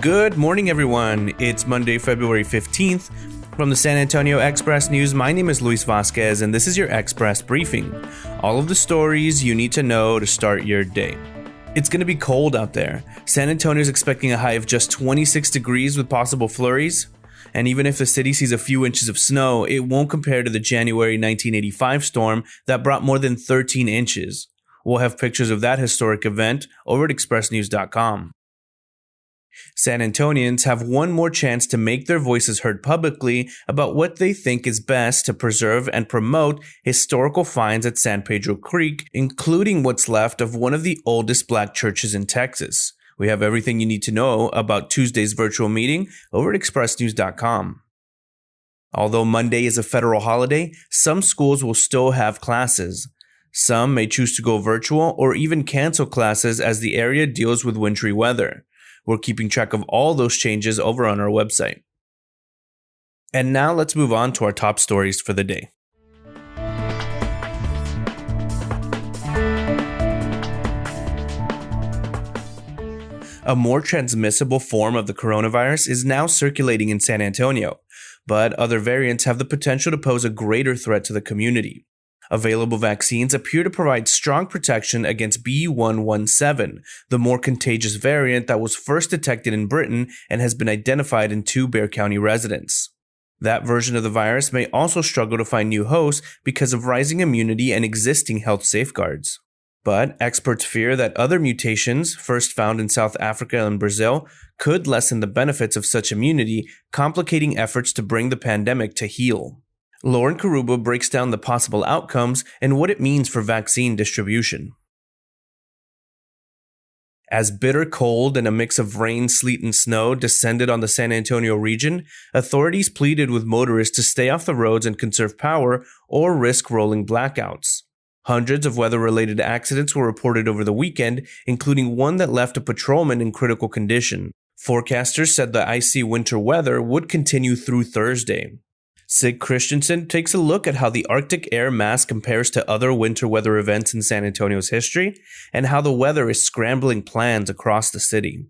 Good morning, everyone. It's Monday, February 15th. From the San Antonio Express News, my name is Luis Vasquez, and this is your Express Briefing. All of the stories you need to know to start your day. It's going to be cold out there. San Antonio is expecting a high of just 26 degrees with possible flurries. And even if the city sees a few inches of snow, it won't compare to the January 1985 storm that brought more than 13 inches. We'll have pictures of that historic event over at expressnews.com. San Antonians have one more chance to make their voices heard publicly about what they think is best to preserve and promote historical finds at San Pedro Creek, including what's left of one of the oldest black churches in Texas. We have everything you need to know about Tuesday's virtual meeting over at expressnews.com. Although Monday is a federal holiday, some schools will still have classes. Some may choose to go virtual or even cancel classes as the area deals with wintry weather. We're keeping track of all those changes over on our website. And now let's move on to our top stories for the day. A more transmissible form of the coronavirus is now circulating in San Antonio, but other variants have the potential to pose a greater threat to the community. Available vaccines appear to provide strong protection against B.1.1.7, the more contagious variant that was first detected in Britain and has been identified in 2 Bexar County residents. That version of the virus may also struggle to find new hosts because of rising immunity and existing health safeguards. But experts fear that other mutations, first found in South Africa and Brazil, could lessen the benefits of such immunity, complicating efforts to bring the pandemic to heel. Lauren Karuba breaks down the possible outcomes and what it means for vaccine distribution. As bitter cold and a mix of rain, sleet, and snow descended on the San Antonio region, authorities pleaded with motorists to stay off the roads and conserve power or risk rolling blackouts. Hundreds of weather-related accidents were reported over the weekend, including one that left a patrolman in critical condition. Forecasters said the icy winter weather would continue through Thursday. Sig Christensen takes a look at how the Arctic air mass compares to other winter weather events in San Antonio's history and how the weather is scrambling plans across the city.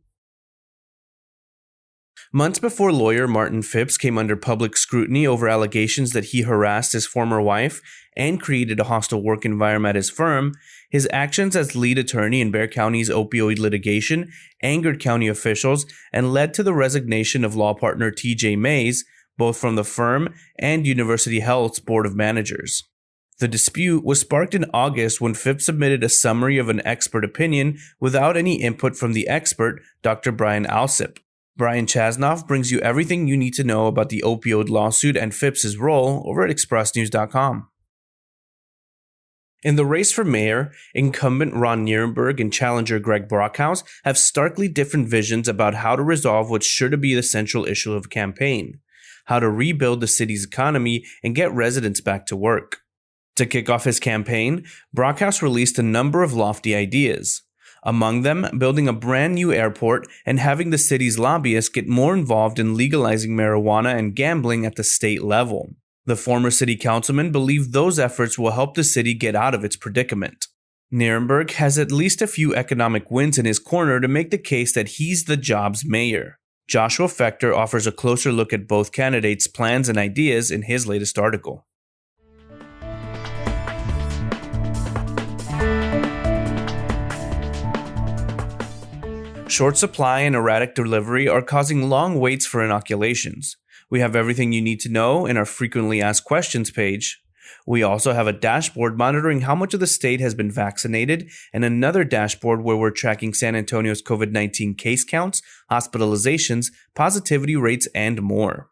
Months before lawyer Martin Phipps came under public scrutiny over allegations that he harassed his former wife and created a hostile work environment at his firm, his actions as lead attorney in Bexar County's opioid litigation angered county officials and led to the resignation of law partner T.J. Mays, both from the firm and University Health's Board of Managers. The dispute was sparked in August when Phipps submitted a summary of an expert opinion without any input from the expert, Dr. Brian Alsip. Brian Chasnoff brings you everything you need to know about the opioid lawsuit and Phipps' role over at expressnews.com. In the race for mayor, incumbent Ron Nirenberg and challenger Greg Brockhouse have starkly different visions about how to resolve what's sure to be the central issue of the campaign: how to rebuild the city's economy and get residents back to work. To kick off his campaign, Brockhouse released a number of lofty ideas. Among them, building a brand new airport and having the city's lobbyists get more involved in legalizing marijuana and gambling at the state level. The former city councilman believed those efforts will help the city get out of its predicament. Nirenberg has at least a few economic wins in his corner to make the case that he's the job's mayor. Joshua Fechter offers a closer look at both candidates' plans and ideas in his latest article. Short supply and erratic delivery are causing long waits for inoculations. We have everything you need to know in our frequently asked questions page. We also have a dashboard monitoring how much of the state has been vaccinated and another dashboard where we're tracking San Antonio's COVID-19 case counts, hospitalizations, positivity rates, and more.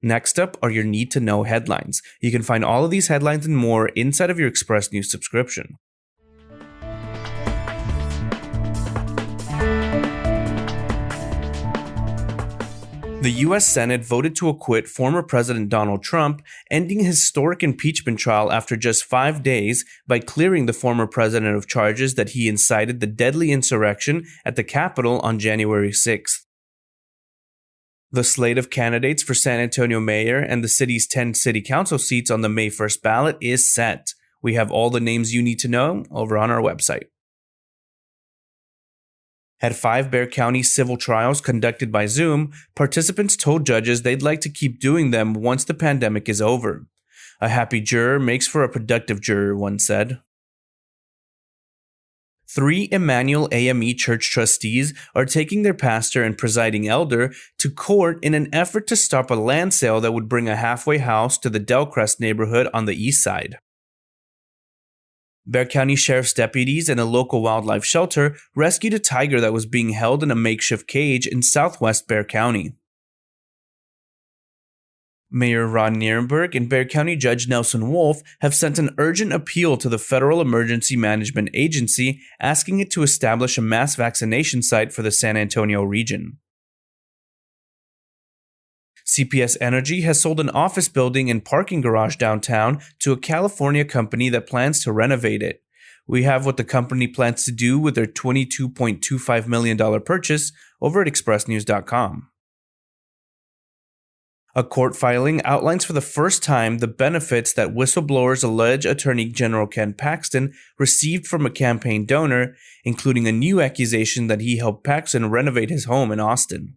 Next up are your need-to-know headlines. You can find all of these headlines and more inside of your Express News subscription. The U.S. Senate voted to acquit former President Donald Trump, ending a historic impeachment trial after just 5 days by clearing the former president of charges that he incited the deadly insurrection at the Capitol on January 6th. The slate of candidates for San Antonio mayor and the city's 10 city council seats on the May 1st ballot is set. We have all the names you need to know over on our website. At 5 Bexar County civil trials conducted by Zoom, participants told judges they'd like to keep doing them once the pandemic is over. A happy juror makes for a productive juror, one said. 3 Emmanuel AME church trustees are taking their pastor and presiding elder to court in an effort to stop a land sale that would bring a halfway house to the Delcrest neighborhood on the east side. Bexar County Sheriff's deputies and a local wildlife shelter rescued a tiger that was being held in a makeshift cage in southwest Bexar County. Mayor Ron Nierenberg and Bexar County Judge Nelson Wolf have sent an urgent appeal to the Federal Emergency Management Agency asking it to establish a mass vaccination site for the San Antonio region. CPS Energy has sold an office building and parking garage downtown to a California company that plans to renovate it. We have what the company plans to do with their $22.25 million purchase over at expressnews.com. A court filing outlines for the first time the benefits that whistleblowers allege Attorney General Ken Paxton received from a campaign donor, including a new accusation that he helped Paxton renovate his home in Austin.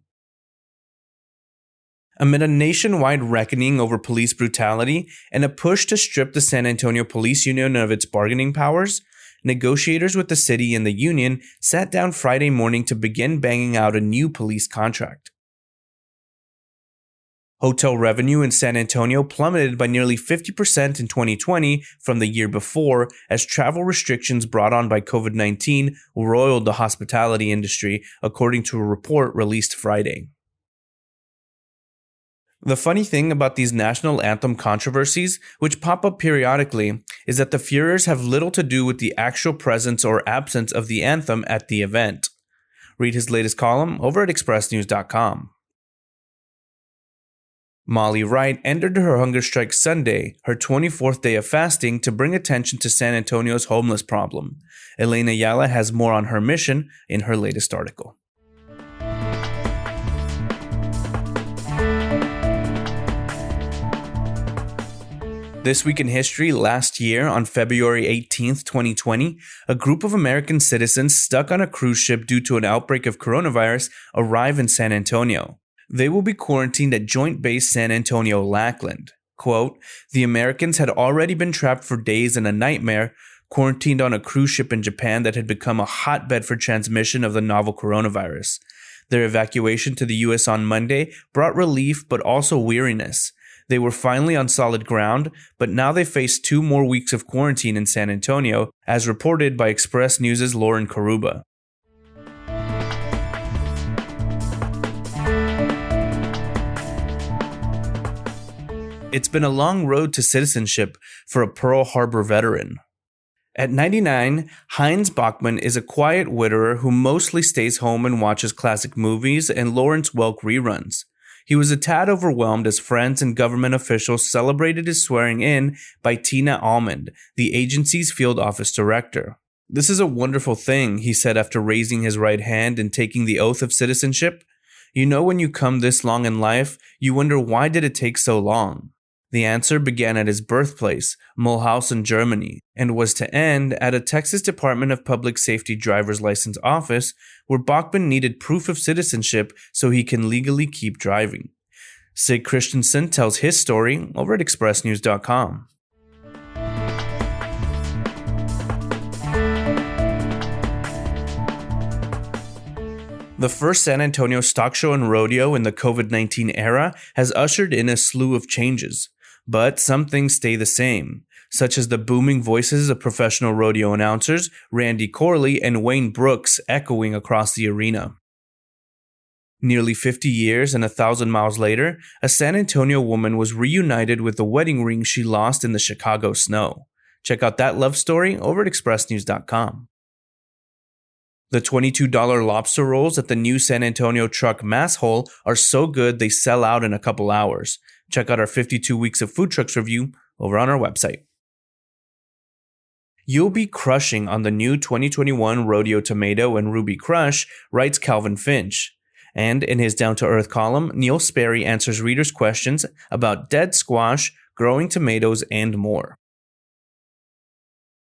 Amid a nationwide reckoning over police brutality and a push to strip the San Antonio Police Union of its bargaining powers, negotiators with the city and the union sat down Friday morning to begin banging out a new police contract. Hotel revenue in San Antonio plummeted by nearly 50% in 2020 from the year before as travel restrictions brought on by COVID-19 roiled the hospitality industry, according to a report released Friday. The funny thing about these national anthem controversies, which pop up periodically, is that the furors have little to do with the actual presence or absence of the anthem at the event. Read his latest column over at expressnews.com. Molly Wright ended her hunger strike Sunday, her 24th day of fasting, to bring attention to San Antonio's homeless problem. Elena Ayala has more on her mission in her latest article. This week in history, last year, on February 18, 2020, a group of American citizens stuck on a cruise ship due to an outbreak of coronavirus arrive in San Antonio. They will be quarantined at Joint Base San Antonio Lackland. Quote, the Americans had already been trapped for days in a nightmare, quarantined on a cruise ship in Japan that had become a hotbed for transmission of the novel coronavirus. Their evacuation to the U.S. on Monday brought relief but also weariness. They were finally on solid ground, but now they face 2 more weeks of quarantine in San Antonio, as reported by Express News' Lauren Karuba. It's been a long road to citizenship for a Pearl Harbor veteran. At 99, Heinz Bachmann is a quiet widower who mostly stays home and watches classic movies and Lawrence Welk reruns. He was a tad overwhelmed as friends and government officials celebrated his swearing in by Tina Almond, the agency's field office director. This is a wonderful thing, he said after raising his right hand and taking the oath of citizenship. You know, when you come this long in life, you wonder why did it take so long? The answer began at his birthplace, Mulhausen, Germany, and was to end at a Texas Department of Public Safety driver's license office where Bachmann needed proof of citizenship so he can legally keep driving. Sig Christensen tells his story over at expressnews.com. The first San Antonio stock show and rodeo in the COVID-19 era has ushered in a slew of changes. But some things stay the same, such as the booming voices of professional rodeo announcers Randy Corley and Wayne Brooks echoing across the arena. Nearly 50 years and 1,000 miles later, a San Antonio woman was reunited with the wedding ring she lost in the Chicago snow. Check out that love story over at expressnews.com. The $22 lobster rolls at the new San Antonio Truck Mass Hole are so good they sell out in a couple hours. Check out our 52 Weeks of Food Trucks review over on our website. You'll be crushing on the new 2021 Rodeo Tomato and Ruby Crush, writes Calvin Finch. And in his down-to-earth column, Neil Sperry answers readers' questions about dead squash, growing tomatoes, and more.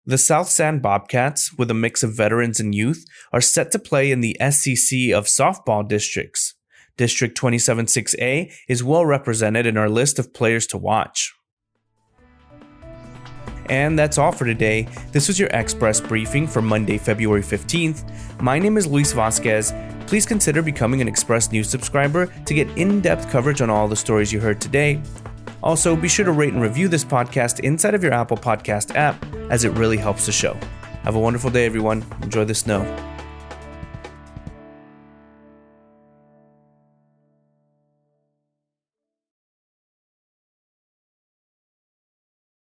The South San Bobcats, with a mix of veterans and youth, are set to play in the SEC of softball districts. District 276A is well represented in our list of players to watch. And that's all for today. This was your Express briefing for Monday, February 15th. My name is Luis Vasquez. Please consider becoming an Express News subscriber to get in-depth coverage on all the stories you heard today. Also, be sure to rate and review this podcast inside of your Apple Podcast app, as it really helps the show. Have a wonderful day, everyone. Enjoy the snow.